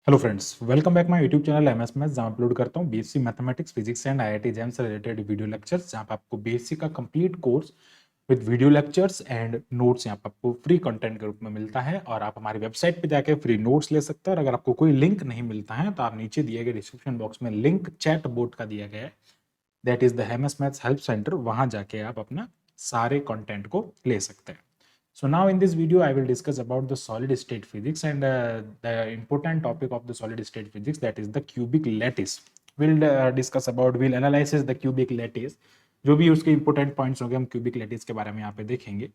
Hello friends, welcome back my YouTube channel MS maths, जहां upload करता हूं BSc mathematics, physics and IIT jam से related video lectures, जहां पर आपको बीएससी का complete course with video lectures and notes यहां पर आपको फ्री कंटेंट के रूप में मिलता है। और आप हमारी वेबसाइट पे जाकर फ्री नोट्स ले सकते हैं। और अगर आपको कोई लिंक नहीं मिलता है तो आप नीचे दिए गए डिस्क्रिप्शन बॉक्स में लिंक चैट बोर्ड का दिया गया है, that is the MS maths help centre, वहां जाके आप अपना सारे कंटेंट को ले सकते हैं। So now in this video, I will discuss about the solid state physics and the important topic of the solid state physics, that is the cubic lattice. We'll discuss about, we'll analyze the cubic lattice. जो भी उसके important points होंगे हम cubic lattice के बारे में यहाँ पे देखेंगे।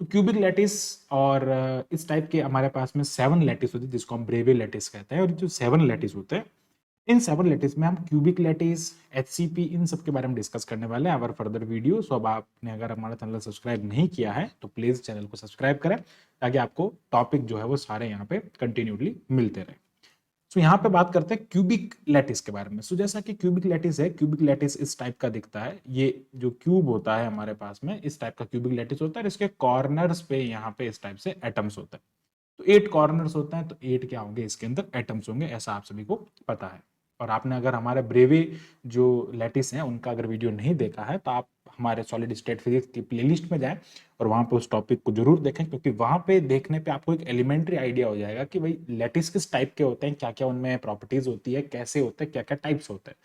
तो cubic lattice और इस टाइप के हमारे पास में 7 lattice होती है जिसको हम ब्रेवे lattice कहते हैं। और जो 7 lattice होते हैं, इन 7 लैटिस में हम क्यूबिक लैटिस, एचसीपी, इन सब के बारे में डिस्कस करने वाले हैं अवर फर्दर वीडियो। सो अब आपने अगर हमारा चैनल सब्सक्राइब नहीं किया है तो प्लीज चैनल को सब्सक्राइब करें, ताकि आपको टॉपिक जो है वो सारे यहाँ पे कंटिन्यूली मिलते रहे। सो यहाँ पे बात करते हैं क्यूबिक लैटिस के बारे में। सो जैसा कि क्यूबिक लैटिस है, क्यूबिक लैटिस इस टाइप का दिखता है। ये जो क्यूब होता है हमारे पास में, इस टाइप का क्यूबिक लैटिस होता है। इसके कॉर्नर्स पे यहाँ पे इस टाइप से एटम्स होते हैं। तो 8 कॉर्नर्स होते हैं, तो 8 क्या होंगे, इसके अंदर एटम्स होंगे, ऐसा आप सभी को पता है। और आपने अगर हमारे ब्रेवे जो लैटिस हैं उनका अगर वीडियो नहीं देखा है तो आप हमारे सॉलिड स्टेट फिजिक्स की प्लेलिस्ट में जाएं और वहां पे उस टॉपिक को जरूर देखें, क्योंकि वहां पे देखने पे आपको एक एलिमेंट्री आइडिया हो जाएगा कि भाई लैटिस किस टाइप के होते हैं, क्या क्या उनमें प्रॉपर्टीज होती है, कैसे होते हैं, क्या क्या टाइप्स होते हैं।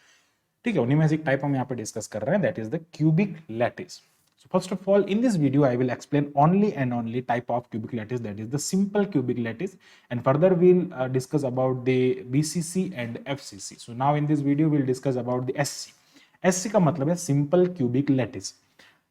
ठीक है, उन्हीं में से एक टाइप हम यहाँ पे डिस्कस कर रहे हैं, that is the cubic lattice. So first of all, in this video, I will explain only and only type of cubic lattice, that is the simple cubic lattice, and further we'll discuss about the BCC and FCC. So now in this video, we'll discuss about the SC. SC का मतलब है simple cubic lattice.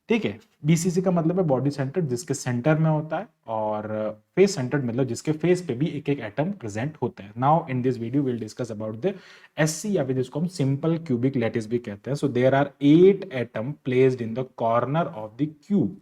ठीक है, BCC का मतलब है body centre, जिसके centre में होता है, और फेस सेंटर्ड मतलब जिसके फेस पे भी एक एक एटम प्रेजेंट होते हैं। Now in this video will discuss about the SC, या फिर जिसको हम सिंपल क्यूबिक लैटिस भी कहते हैं। So there are 8 atom placed in the corner of the cube.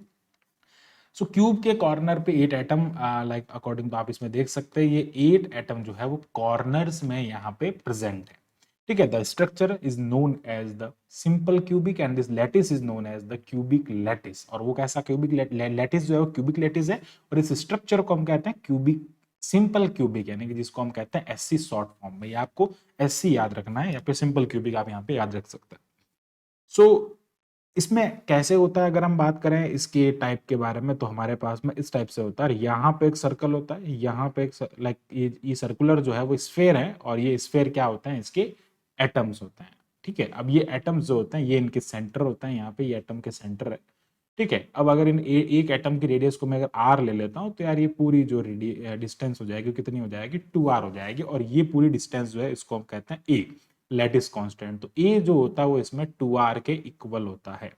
So cube के कॉर्नर पे 8 एटम, लाइक अकॉर्डिंग तो आप इसमें देख सकते हैं, ये 8 एटम जो है वो कॉर्नर्स में यहाँ पे प्रेजेंट है। ठीक है, the structure is known as the simple cubic and this lattice is known as the cubic lattice. और वो कैसा क्यूबिक लैटिस जो है वो क्यूबिक लैटिस है, और इस स्ट्रक्चर को हम कहते हैं क्यूबिक, सिंपल क्यूबिक, यानी कि जिसको हम कहते हैं एससी शॉर्ट फॉर्म में। आपको एससी याद रखना है, या फिर सिंपल क्यूबिक आप यहाँ पे याद रख सकते हैं। सो इसमें कैसे होता है, अगर हम बात करें इसके टाइप के बारे में, तो हमारे पास में इस टाइप से होता है। यहाँ पे एक सर्कल होता है, यहाँ पे एक लाइक ये सर्कुलर जो है वो स्फेयर है, और ये स्फेयर क्या होते हैं, इसके एटम्स होते हैं। ठीक है, अब ये एटम्स जो होते हैं ये इनके सेंटर होते हैं, यहाँ पे ये एटम के सेंटर है। ठीक है, अब अगर इन एक एटम की रेडियस को मैं अगर आर ले लेता हूँ, तो यार ये पूरी जो डिस्टेंस हो जाएगी, कितनी हो जाएगी, 2r हो जाएगी। और ये पूरी डिस्टेंस जो है इसको हम कहते हैं ए, लैटिस कांस्टेंट। तो ए जो होता है वो इसमें 2r के इक्वल होता है।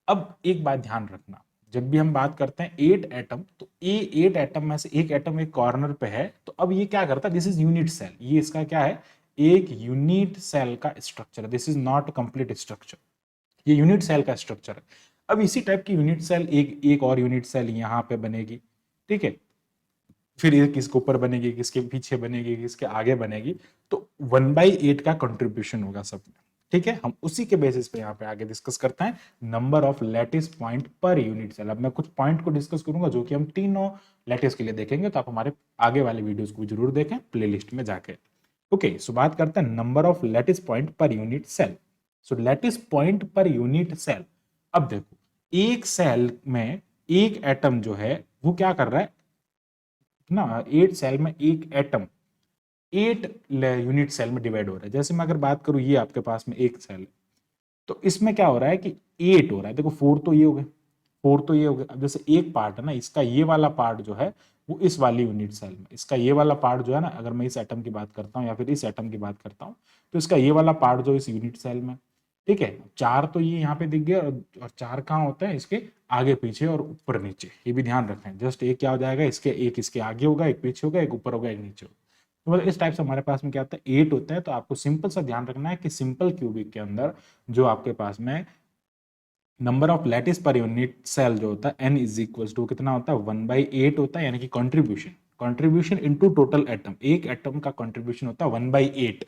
अब एक बात ध्यान रखना, जब भी हम बात करते हैं 8 एटम, तो ए 8 एटम में से एक एटम एक कॉर्नर पे है, तो अब ये क्या करता है, दिस इज यूनिट सेल। ये इसका क्या है, एक यूनिट सेल का structure. This is not complete structure, ये यूनिट सेल का स्ट्रक्चर है। अब इसी टाइप की यूनिट सेल एक एक और यूनिट सेल यहाँ पे बनेगी। ठीक है, फिर ये किसके ऊपर बनेगी, किसके पीछे बनेगी, किसके आगे बनेगी। तो 1/8 का कंट्रीब्यूशन होगा सब में। ठीक है, हम उसी के बेसिस पे यहाँ पे आगे डिस्कस करते हैं number of lattice point per unit cell. अब मैं कुछ पॉइंट को डिस्कस करूंगा जो कि हम तीनों लैटिस के लिए देखेंगे, तो आप हमारे आगे वाले वीडियोस को जरूर देखें प्लेलिस्ट में जाके। ओके, सो बात करते हैं number of lattice point per unit cell. So lattice point per unit cell, अब देखो एक सेल में एक एटम जो है वो क्या कर रहा है ना, 8 सेल में एक एटम 8 यूनिट सेल में डिवाइड हो रहा है। जैसे मैं अगर बात करूं, ये आपके पास में एक सेल है, तो इसमें क्या हो रहा है कि 8 हो रहा है। देखो 4 तो ये हो गए, 4 तो ये हो गए। अब जैसे एक पार्ट है ना, इसका ये वाला पार्ट जो है वो इस वाली यूनिट सेल में, इसका ये वाला पार्ट जो है ना, अगर मैं इस एटम की बात करता हूँ या फिर इस एटम की बात करता हूँ, तो इसका ये वाला पार्ट जो इस यूनिट सेल में। ठीक है, 4 तो ये यहाँ पे दिख गया, और 4 कहाँ होता है, इसके आगे पीछे और ऊपर नीचे। ये भी ध्यान रखें, जस्ट एक क्या हो जाएगा, इसके एक इसके आगे होगा, एक पीछे होगा, एक ऊपर होगा, एक नीचे होगा। तो मतलब इस टाइप से हमारे पास में क्या होता है, 8 होता है। तो आपको सिंपल सा ध्यान रखना है कि सिंपल क्यूबिक के अंदर जो आपके पास में number of lattice per unit cell जो होता है n इज इक्वल टू कितना होता है, 1/8 होता है, यानी कि contribution, contribution into total atom. एक एटम का कंट्रीब्यूशन होता है 1/8।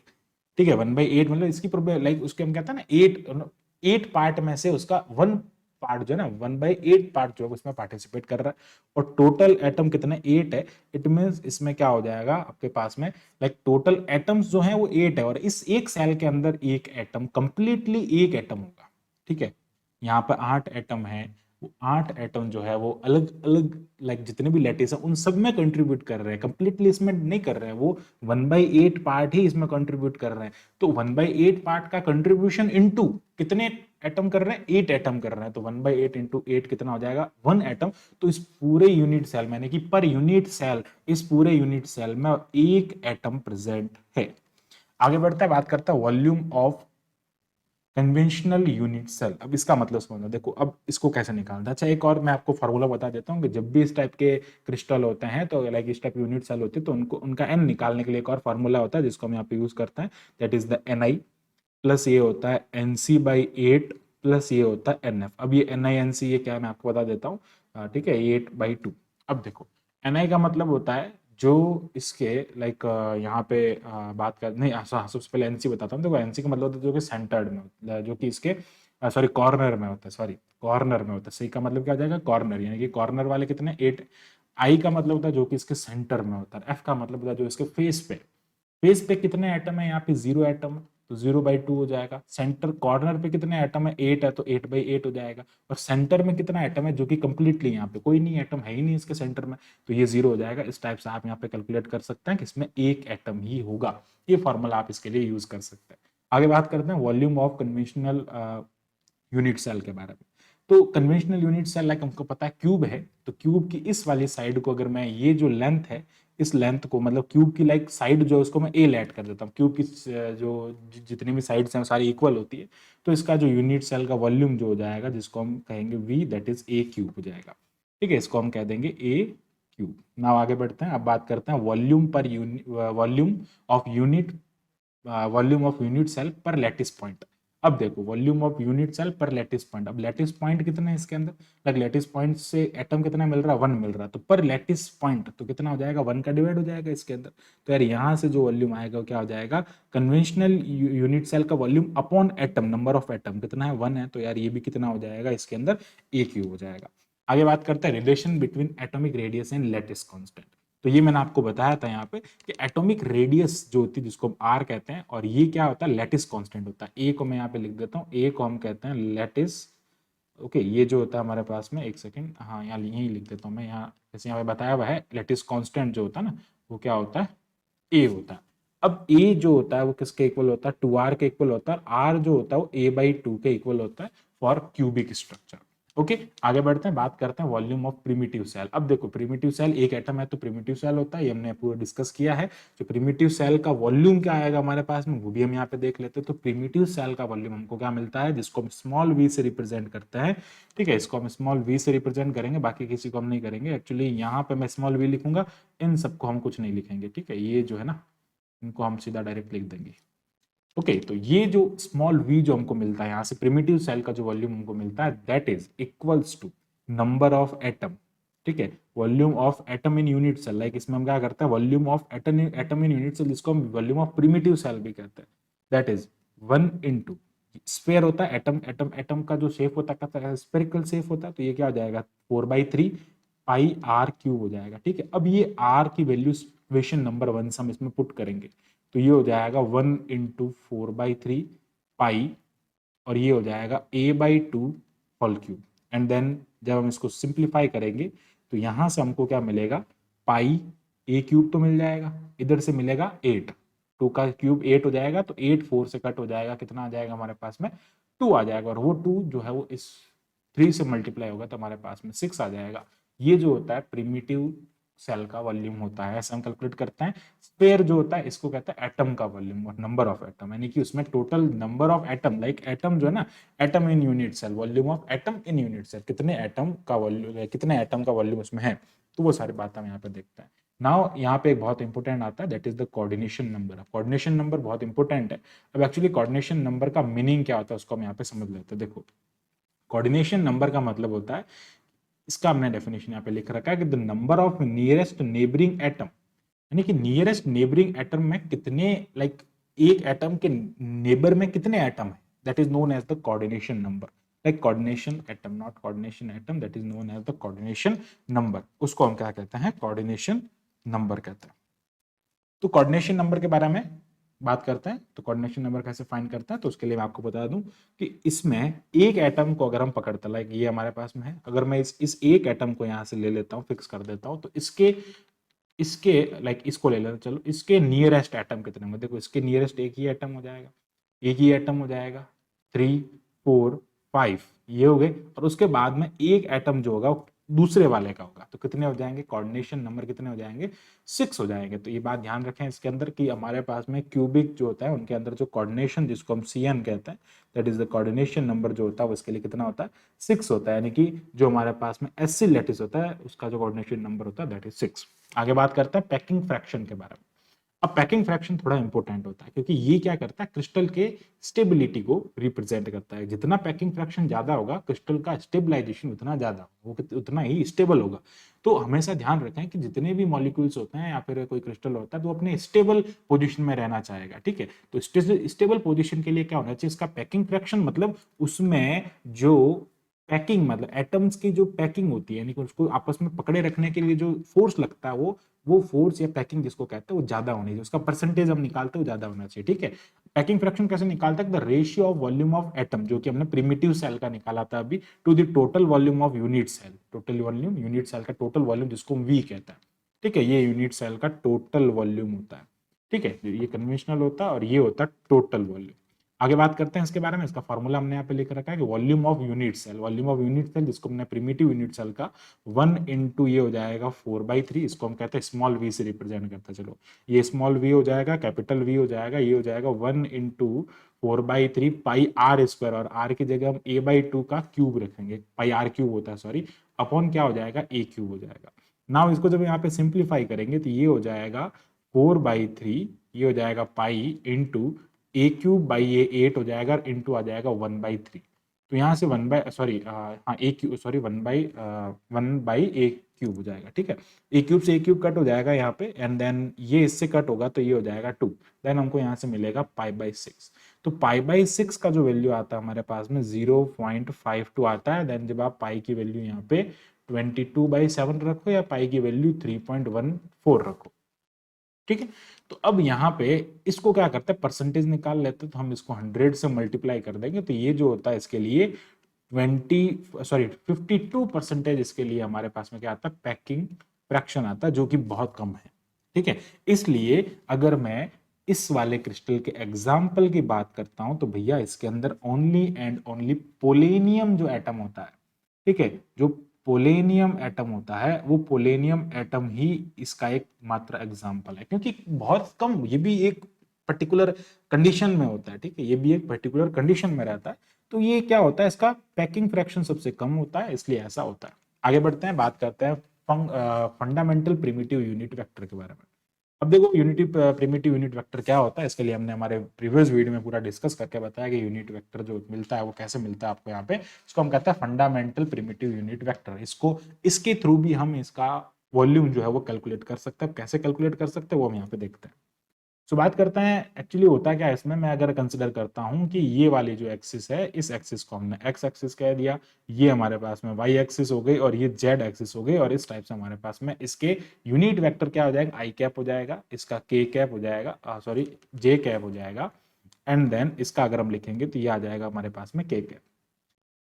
ठीक है, 1/8 मतलब इसकी लाइक उसके हम कहते हैं ना, 8 पार्ट में से उसका 1 पार्ट जो है ना 1/8 पार्ट जो है उसमें पार्टिसिपेट कर रहा है, और टोटल एटम कितने 8 है। इट मीन्स इसमें क्या हो जाएगा आपके पास में, लाइक टोटल एटम्स जो है वो 8 है, और इस एक सेल के अंदर एक एटम कंप्लीटली एक एटम होगा, ठीक है। यहाँ पर 8 एटम है, वो 8 एटम जो है वो अलग अलग लाइक जितने भी लैटिस है उन सब में कंट्रीब्यूट कर रहे हैं, कंप्लीटली इसमें नहीं कर रहे हैं, वो 1/8 पार्ट ही इसमें कंट्रीब्यूट कर रहे हैं। तो 1/8 पार्ट का कंट्रीब्यूशन इनटू कितने एटम कर रहे हैं, 8 एटम कर रहे हैं, तो 1/8 इंटू 8 कितना हो जाएगा 1 एटम। तो इस पूरे यूनिट सेल में यानी कि पर यूनिट सेल, इस पूरे यूनिट सेल में एक एटम प्रेजेंट है। आगे बढ़ता है, बात करता है volume of conventional unit cell. अब इसका मतलब समझना, देखो अब इसको कैसे निकालना। अच्छा एक और मैं आपको फार्मूला बता देता हूँ कि जब भी इस टाइप के क्रिस्टल होते हैं तो लाइक इस टाइप यूनिट सेल होती है तो उनको उनका एन निकालने के लिए एक और फार्मूला होता है जिसको हम यहाँ पे यूज करते हैं, that is the N I plus ये होता है NC/8 प्लस ये होता है NF। अब ये NI/NC ये क्या है मैं आपको बता देता हूँ, ठीक है 8/2। अब देखो NI का मतलब होता है जो इसके लाइक यहाँ पे बात कर नहीं सबसे पहले NC बताता हूँ। देखो NC का मतलब होता है जो कि सेंटर्ड में होता है, जो कि इसके सॉरी कॉर्नर में होता है, सॉरी कॉर्नर में होता है। सी का मतलब क्या हो जाएगा कॉर्नर, यानी कि कॉर्नर वाले कितने 8। आई का मतलब होता है जो कि इसके सेंटर में होता है। एफ का मतलब होता है जो इसके फेस पे कितने एटम है, यहाँ पे 0 एटम, तो 0/2 हो जाएगा। सेंटर कॉर्नर पे कितने एटम है 8 है, तो 8/8 हो जाएगा। और सेंटर में कितना एटम है जो कि कंप्लीटली यहाँ पे कोई नहीं एटम है ही नहीं इसके सेंटर में, तो ये 0 हो जाएगा। इस टाइप से आप यहाँ पे कैलकुलेट कर सकते हैं कि इसमें एक एटम ही होगा। ये फॉर्मूला आप इसके लिए यूज कर सकते हैं। आगे बात करते हैं volume of conventional unit cell के बारे में। तो कन्वेंशनल यूनिट सेल लाइक हमको पता है क्यूब है, तो क्यूब की इस वाली साइड को अगर मैं ये जो लेंथ है इस लेंथ को मतलब क्यूब की लाइक साइड जो है उसको मैं ए ऐड कर देता हूँ। क्यूब की जो जितनी भी साइड्स हैं सारी इक्वल होती है, तो इसका जो यूनिट सेल का वॉल्यूम जो हो जाएगा जिसको हम कहेंगे V, that is a cube हो जाएगा, ठीक है। इसको हम कह देंगे ए क्यूब। नाउ आगे बढ़ते हैं, अब बात करते हैं वॉल्यूम पर वॉल्यूम ऑफ यूनिट सेल पर लैटिस पॉइंट। अब देखो वॉल्यूम ऑफ यूनिट सेल पर लैटिस पॉइंट, अब लैटिस पॉइंट कितने हैं इसके अंदर, लाइक लैटिस पॉइंट से एटम कितना मिल रहा है 1 मिल रहा है, तो पर लैटिस पॉइंट तो कितना हो जाएगा 1 का डिवाइड हो जाएगा इसके अंदर। तो यार यहाँ से जो वॉल्यूम आएगा वो क्या हो जाएगा कन्वेंशनल यूनिट सेल का volume upon atom, number of atom कितना है 1 है, तो यार ये भी कितना हो जाएगा इसके अंदर ए क्यूब हो जाएगा। आगे बात करते हैं relation between atomic radius and lattice constant. तो ये मैंने आपको बताया था यहाँ पे कि एटॉमिक रेडियस जो होती है जिसको हम आर कहते हैं, और ये क्या होता है लैटिस कांस्टेंट होता है। ए को मैं यहाँ पे लिख देता हूँ, ए को हम कहते हैं लैटिस, ओके। ये जो होता है हमारे पास में, एक सेकेंड, हाँ यहाँ यही लिख देता हूँ मैं, यहाँ जैसे यहाँ पे बताया हुआ है लैटिस कांस्टेंट जो होता है ना वो क्या होता है ए होता है। अब ए जो होता है वो किसके इक्वल होता है 2r के इक्वल होता है, आर जो होता है वो a/2 के इक्वल होता है फॉर क्यूबिक स्ट्रक्चर। ओके आगे बढ़ते हैं, बात करते हैं वॉल्यूम ऑफ प्रिमिटिव सेल। अब देखो प्रिमिटिव सेल एक एटम है तो प्रिमिटिव सेल होता है, ये हमने पूरा डिस्कस किया है। जो प्रिमिटिव सेल का वॉल्यूम क्या आएगा हमारे पास में वो भी हम यहाँ पे देख लेते हैं। तो प्रिमिटिव सेल का वॉल्यूम हमको क्या मिलता है जिसको हम स्मॉल वी से रिप्रेजेंट करते हैं, ठीक है। इसको हम स्मॉल वी से रिप्रेजेंट करेंगे, बाकी किसी को हम नहीं करेंगे। एक्चुअली यहाँ पे मैं स्मॉल वी लिखूंगा, इन सबको हम कुछ नहीं लिखेंगे, ठीक है। ये जो है ना इनको हम सीधा डायरेक्ट लिख देंगे। ओके तो ये जो स्मॉल v जो हमको मिलता है यहाँ से प्रिमिटिव सेल का जो वॉल्यूम हमको मिलता है that is equals to number of atom, ठीक है। Volume of atom in unit cell, like इसमें हम क्या करते हैं volume of atom in unit cell जिसको हम वॉल्यूम ऑफ प्रिमिटिव सेल भी कहते हैं, दैट इज 1 इंटू स्फेयर होता है एटम, एटम का जो शेप होता है स्फेरिकल शेप होता है, तो ये क्या हो जाएगा 4/3 पाई आर क्यूब हो जाएगा, ठीक है। अब ये आर की वैल्यू इक्वेशन नंबर 1 से हम इसमें पुट करेंगे तो ये हो जाएगा 1 इंटू 4/3 पाई, और ये हो जाएगा a/2 whole cube. And then जब हम इसको सिंप्लीफाई करेंगे तो यहां से हमको क्या मिलेगा पाई a क्यूब तो मिल जाएगा, इधर से मिलेगा 8, 2 का क्यूब 8 हो जाएगा, तो 8 4 से कट हो जाएगा, कितना आ जाएगा हमारे पास में 2 आ जाएगा, और वो 2 जो है वो इस 3 से मल्टीप्लाई होगा तो हमारे पास में 6 आ जाएगा। ये जो होता है प्रिमिटिव सेल का वॉल्यूम होता है, ऐसे हम कैलकुलेट करते हैं। स्पेयर जो होता है इसको कहते हैं एटम का वॉल्यूम और नंबर ऑफ एटम, यानी कि उसमें total number of atom, like atom जो है ना atom in unit cell, volume of atom in unit cell, कितने एटम का वॉल्यूम, कितने एटम का वॉल्यूम उसमें है, तो वो सारी बात हम यहाँ पे देखते हैं। नाउ यहाँ पे एक बहुत इंपॉर्टेंट आता है that is the coordination number. Coordination number बहुत इंपॉर्टेंट है। अब एक्चुअली कोऑर्डिनेशन नंबर का मीनिंग क्या होता है उसको हम यहाँ पे समझ लेते हैं। देखो कोऑर्डिनेशन नंबर का मतलब होता है, इसका हमने डेफिनेशन यहाँ पे लिख रखा है कि the number of nearest neighbouring atom, यानी कि नियरेस्ट नेबरिंग एटम में कितने लाइक एक एटम के नेबर में कितने एटम है, that is known as the coordination number. Like coordination atom, not coordination atom, that is known as the coordination number, उसको हम क्या कहते हैं, कोऑर्डिनेशन नंबर कहते हैं। तो कोऑर्डिनेशन नंबर के बारे में बात करते हैं। तो कोऑर्डिनेशन नंबर कैसे फाइंड करते हैं, तो उसके लिए मैं आपको बता दूं कि इसमें एक एटम को अगर हम पकड़ते हैं, लाइक ये हमारे पास में है, अगर मैं इस एक एटम को यहां से ले लेता हूं, फिक्स कर देता हूं, तो इसके इसके लाइक इसको ले लेते, चलो इसके नियरेस्ट एटम कितने होंगे, देखो इसके नियरेस्ट एक ही एटम हो जाएगा, एक ही एटम हो जाएगा, 3 4 5 ये हो गए, और उसके बाद में एक एटम जो होगा दूसरे वाले का होगा, तो कितने हो जाएंगे, कोऑर्डिनेशन नंबर कितने हो जाएंगे, 6 हो जाएंगे। तो ये बात ध्यान रखें इसके अंदर कि हमारे पास में क्यूबिक जो होता है उनके अंदर जो कोऑर्डिनेशन, जिसको हम CN कहते हैं, that is the coordination number जो होता है, उसके लिए कितना होता है, 6 होता है। यानी कि जो हमारे पास में SC लैटिस होता है उसका जो कोऑर्डिनेशन नंबर होता है दैट इज 6। आगे बात करते हैं पैकिंग फ्रैक्शन के बारे में। अब पैकिंग फ्रैक्शन थोड़ा इंपॉर्टेंट होता है क्योंकि ये क्या करता है, क्रिस्टल के स्टेबिलिटी को रिप्रेजेंट करता है। जितना पैकिंग फ्रैक्शन ज्यादा होगा, क्रिस्टल का स्टेबलाइजेशन उतना ज्यादा होगा, वो उतना ही स्टेबल होगा। तो हमेशा ध्यान रखें कि जितने भी मॉलिक्यूल्स होते हैं या फिर कोई क्रिस्टल होता है तो अपने स्टेबल पोजीशन में रहना चाहेगा, ठीक है। तो स्टेबल पोजीशन के लिए क्या होना चाहिए, इसका पैकिंग फ्रैक्शन, मतलब उसमें जो पैकिंग, मतलब एटम्स की जो पैकिंग होती है, यानी कि उसको आपस में पकड़े रखने के लिए जो फोर्स लगता है, वो फोर्स या पैकिंग जिसको कहते हैं वो ज्यादा होनी चाहिए, उसका परसेंटेज हम निकालते हैं वो ज्यादा होना चाहिए, ठीक है। पैकिंग फ्रैक्शन कैसे निकालते हैं, the ratio of volume of atom, जो कि हमने प्रिमिटिव सेल का निकाला था अभी, to the total volume of unit cell, total volume unit cell का टोटल वॉल्यूम जिसको हम वी कहते हैं, ठीक है। ये यूनिट सेल का टोटल वॉल्यूम होता है, ठीक है। ये कन्वेंशनल होता है और ये होता है टोटल वॉल्यूम। आगे बात करते हैं इसके बारे में। इसका फॉर्मूला हमने यहाँ पे लिख रखा है कि volume of unit cell, volume of unit cell जिसको हमने प्रिमिटिव यूनिट सेल का 1 इंटू ये हो जाएगा 4/3, इसको हम कहते हैं स्मॉल वी से रिप्रेजेंट करता है। चलो ये स्मॉल वी हो जाएगा, कैपिटल वी हो जाएगा, ये हो जाएगा 1 इंटू 4/3 पाई आर स्क्वायर, और आर की जगह हम a/2 का क्यूब रखेंगे, पाई आर क्यूब होता है सॉरी, अपॉन क्या हो जाएगा, a क्यूब हो जाएगा। नाउ इसको जब यहाँ पे सिंप्लीफाई करेंगे तो ये हो जाएगा 4/3, ये हो जाएगा पाई इंटू a³/8 हो जाएगा, और इंटू आ जाएगा 1/3। तो यहाँ से 1/a³ हो जाएगा, ठीक है। a³ से a³ कट हो जाएगा यहाँ पे, एंड देन ये इससे कट होगा तो ये हो जाएगा 2, देन हमको यहाँ से मिलेगा π/6। तो π/6 का जो वैल्यू आता है हमारे पास में 0.52 आता है। देन जब आप पाई की वैल्यू यहाँ पे 22/7 रखो या पाई की वैल्यू 3.14 रखो, ठीक है। तो अब यहाँ पे इसको क्या करते हैं, परसेंटेज निकाल लेते हैं, तो हम इसको 100 से मल्टीप्लाई कर देंगे, तो ये जो होता है इसके लिए 52% इसके लिए हमारे पास में क्या आता है, पैकिंग फ्रैक्शन आता है, जो कि बहुत कम है, ठीक है। इसलिए अगर मैं इस वाले क्रिस्टल के एग्जाम्पल की बात करता हूं तो भैया इसके अंदर ओनली एंड ओनली पोलेनियम जो एटम होता है, ठीक है, जो पोलेनियम एटम होता है, वो पोलेनियम एटम ही इसका एक मात्र एग्जाम्पल है, क्योंकि बहुत कम, ये भी एक पर्टिकुलर कंडीशन में होता है, ठीक है, ये भी एक पर्टिकुलर कंडीशन में रहता है। तो ये क्या होता है, इसका पैकिंग फ्रैक्शन सबसे कम होता है, इसलिए ऐसा होता है। आगे बढ़ते हैं, बात करते हैं फंडामेंटल प्रिमिटिव यूनिट वेक्टर के बारे में। अब देखो यूनिटी प्रिमिटिव यूनिट वेक्टर क्या होता है, इसके लिए हमने हमारे प्रीवियस वीडियो में पूरा डिस्कस करके बताया कि यूनिट वेक्टर जो मिलता है वो कैसे मिलता है आपको यहाँ पे, इसको हम कहते हैं फंडामेंटल प्रिमिटिव यूनिट वेक्टर। इसको इसके थ्रू भी हम इसका वॉल्यूम जो है वो कैलकुलेट कर सकते हैं। कैसे कैलकुलेट कर सकते हैं वो हम यहाँ पे देखते हैं। सो बात करते हैं एक्चुअली होता क्या है इसमें। मैं अगर कंसिडर करता हूं कि ये वाली जो एक्सिस है, इस एक्सिस को हमने एक्स एक्सिस कह दिया, ये हमारे पास में वाई एक्सिस हो गई, और ये जेड एक्सिस हो गई, और इस टाइप से हमारे पास में इसके यूनिट वेक्टर क्या हो जाएगा, आई कैप हो जाएगा, इसका के कैप हो जाएगा, सॉरी जे कैप हो जाएगा, एंड देन इसका अगर हम लिखेंगे तो ये आ जाएगा हमारे पास में के कैप।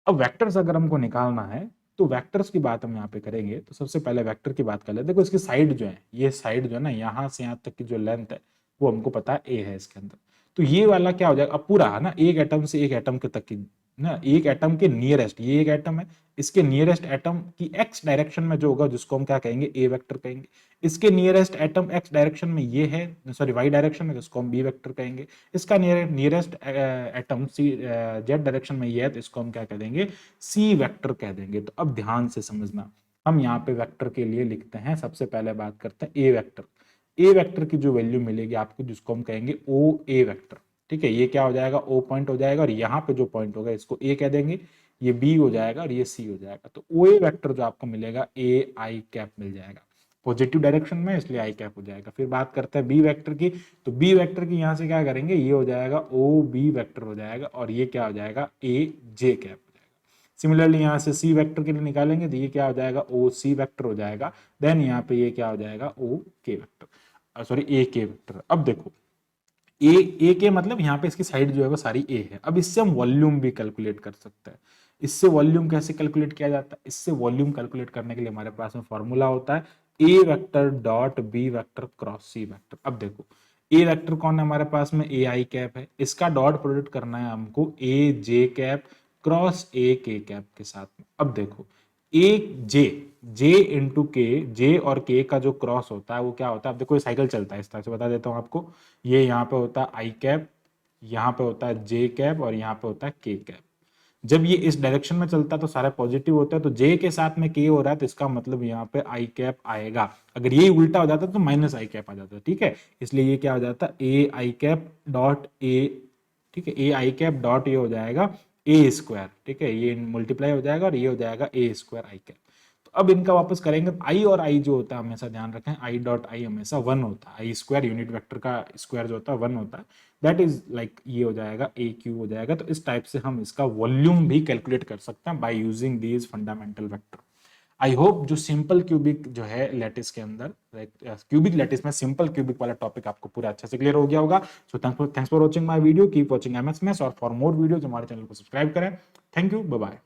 अब वेक्टर्स अगर हमको निकालना है तो वेक्टर्स की बात हम यहाँ पे करेंगे, तो सबसे पहले वेक्टर की बात कर लेते हैं। देखो इसकी साइड जो है, ये साइड जो है ना, यहाँ से यहाँ तक की जो लेंथ है वो हमको पता है ए है इसके अंदर। तो ये वाला क्या हो जाएगा, अब पूरा है ना, एक एटम से एक एटम के तक की ना, एक एटम के नियरेस्ट, ये एक एटम है, इसके नियरेस्ट एटम की एक्स डायरेक्शन में जो होगा जिसको हम क्या कहेंगे, ए वेक्टर कहेंगे। इसके नियरेस्ट एटम एक्स डायरेक्शन में ये है, सॉरी वाई डायरेक्शन में, जिसको हम बी वेक्टर कहेंगे। इसका nearest atom C Z direction में ये है, तो इसको हम क्या कह देंगे, सी वेक्टर कह देंगे। तो अब ध्यान से समझना, हम यहाँ पे वेक्टर के लिए लिखते हैं, सबसे पहले बात करते हैं ए वेक्टर। ए वेक्टर की जो वैल्यू मिलेगी आपको, जिसको हम कहेंगे ओ ए वेक्टर, ठीक है। ये क्या हो जाएगा, ओ पॉइंट हो जाएगा, और यहाँ पे जो पॉइंट होगा इसको ए कह देंगे, ये बी हो जाएगा और ये सी हो जाएगा। तो ओ ए वेक्टर जो आपको मिलेगा, ए आई कैप मिल जाएगा पॉजिटिव डायरेक्शन में, इसलिए आई कैप हो जाएगा। फिर बात करते हैं बी वेक्टर की, तो बी वेक्टर की यहाँ से क्या करेंगे, ये हो जाएगा ओ बी वेक्टर हो जाएगा, और ये क्या हो जाएगा, ए जे कैप हो जाएगा। सिमिलरली यहाँ से सी वेक्टर के लिए निकालेंगे तो ये क्या हो जाएगा, ओ सी वेक्टर हो जाएगा। देन यहाँ पे ये क्या हो जाएगा, ओ के वेक्टर, सॉरी ए के वेक्टर। अब देखो ए के मतलब यहाँ पे इसकी साइड जो है वो सारी ए है। अब इससे हम वॉल्यूम भी कैलकुलेट कर सकते हैं। इससे वॉल्यूम कैसे कैलकुलेट किया जाता है, इससे वॉल्यूम कैलकुलेट करने के लिए हमारे पास में फॉर्मूला होता है A vector dot B vector cross C vector. अब देखो ए वेक्टर कौन है हमारे पास में, ए आई कैप है, इसका डॉट प्रोडक्ट करना है हमको ए जे कैप क्रॉस ए के कैप के साथ में। अब देखो ए जे जे इंटू के, जे और के का जो क्रॉस होता है वो क्या होता है, अब देखो ये साइकिल चलता है, इस तरह से बता देता हूं आपको। ये यहाँ पे होता है आई कैप, यहाँ पे होता है जे कैप और यहाँ पे होता है के कैप। जब ये इस डायरेक्शन में चलता है तो सारा पॉजिटिव होता है, तो जे के साथ में के हो रहा है तो इसका मतलब यहाँ पे आई कैप आएगा। अगर ये उल्टा हो जाता तो माइनस आई कैप आ जाता, ठीक है। इसलिए ये क्या हो जाता है, ए आई कैप डॉट ए, ठीक है, ए आई कैप डॉट ये हो जाएगा ए स्क्वायर, ठीक है, ये मल्टीप्लाई हो जाएगा और ये हो जाएगा ए स्क्वायर आई कैप। तो अब इनका वापस करेंगे, आई और आई जो होता है हमेशा ध्यान रखें, आई डॉट आई हमेशा वन होता है, आई स्क्वायर यूनिट वेक्टर का स्क्वायर जो होता है वन होता है, दैट इज लाइक ये हो जाएगा ए क्यू हो जाएगा। तो इस टाइप से हम इसका वॉल्यूम भी कैलकुलेट कर सकते हैं by using these fundamental vector. I hope जो सिंपल क्यूबिक जो है लैटिस के अंदर, क्यूबिक लैटिस में सिंपल क्यूबिक वाला टॉपिक आपको पूरा अच्छे से क्लियर हो गया होगा। So thanks for watching my video, keep watching MS maths, और फॉर मोर वीडियोज हमारे चैनल को सब्सक्राइब करें। Thank you, bye bye.